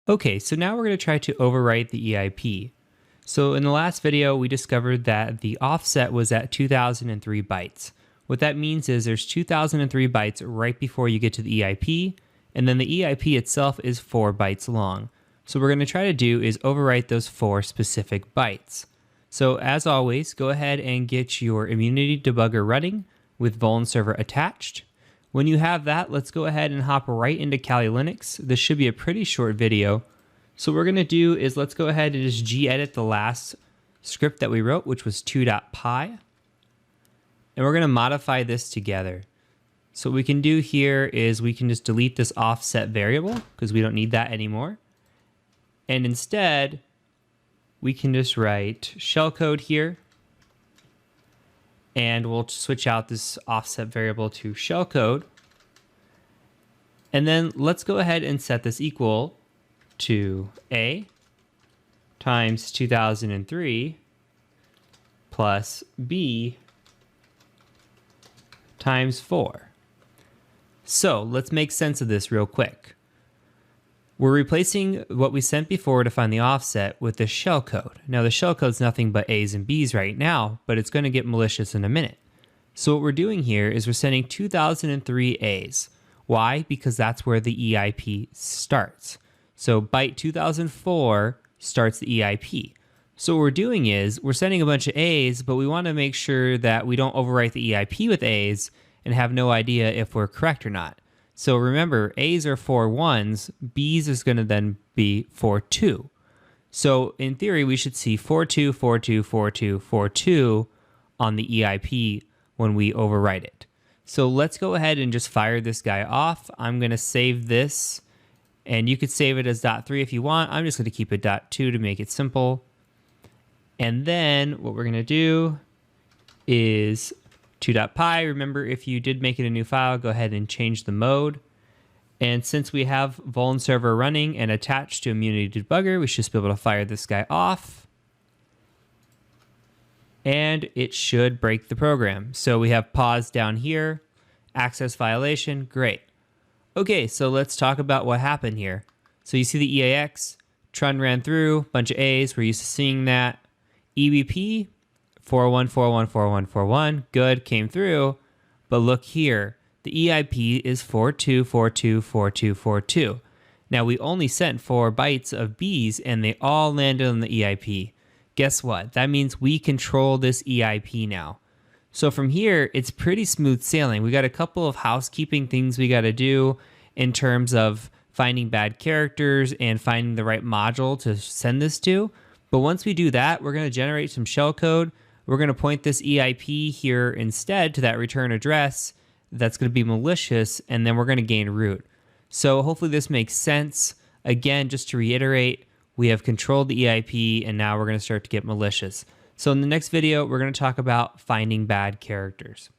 Okay, so now we're going to try to overwrite the EIP. So in the last video, we discovered that the offset was at 2003 bytes. What that means is there's 2003 bytes right before you get to the EIP, and then the EIP itself is 4 bytes long. So what we're going to try to do is overwrite those 4 specific bytes. So as always, go ahead and get your immunity debugger running with Vuln server attached. When you have that, let's go ahead and hop right into Kali Linux. This should be a pretty short video. So what we're going to do is let's go ahead and just gedit the last script that we wrote, which was 2.py. And we're going to modify this together. So what we can do here is we can just delete this offset variable because we don't need that anymore. And instead, we can just write shellcode here. And we'll switch out this offset variable to shellcode. And then let's go ahead and set this equal to A times 2003 plus B times 4. So let's make sense of this real quick. We're replacing what we sent before to find the offset with the shellcode. Now the shellcode's nothing but A's and B's right now, but it's going to get malicious in a minute. So what we're doing here is we're sending 2003 A's. Why? Because that's where the EIP starts. So byte 2004 starts the EIP. So what we're doing is we're sending a bunch of A's, but we want to make sure that we don't overwrite the EIP with A's and have no idea if we're correct or not. So remember, A's are 4 1s, B's is going to then be 4 2. So in theory, we should see 4 2, 4 2, 4 2, 4 2 on the EIP when we overwrite it. So let's go ahead and just fire this guy off. I'm going to save this, and you could save it as .3 if you want. I'm just going to keep it .2 to make it simple. And then what we're going to do is 2.py. Remember, if you did make it a new file, go ahead and change the mode. And since we have Vuln server running and attached to Immunity Debugger, we should just be able to fire this guy off. And it should break the program. So we have pause down here, access violation, great. Okay, so let's talk about what happened here. So you see the EAX, Trun ran through, bunch of A's, we're used to seeing that. EBP, 41414141, good, came through, but look here, the EIP is 42424242. Now we only sent 4 bytes of B's and they all landed on the EIP. Guess what? That means we control this EIP now. So from here, it's pretty smooth sailing. We got a couple of housekeeping things we got to do in terms of finding bad characters and finding the right module to send this to. But once we do that, we're going to generate some shellcode. We're going to point this EIP here instead to that return address that's going to be malicious, and then we're going to gain root. So hopefully this makes sense. Again, just to reiterate, we have controlled the EIP, and now we're going to start to get malicious. So in the next video, we're going to talk about finding bad characters.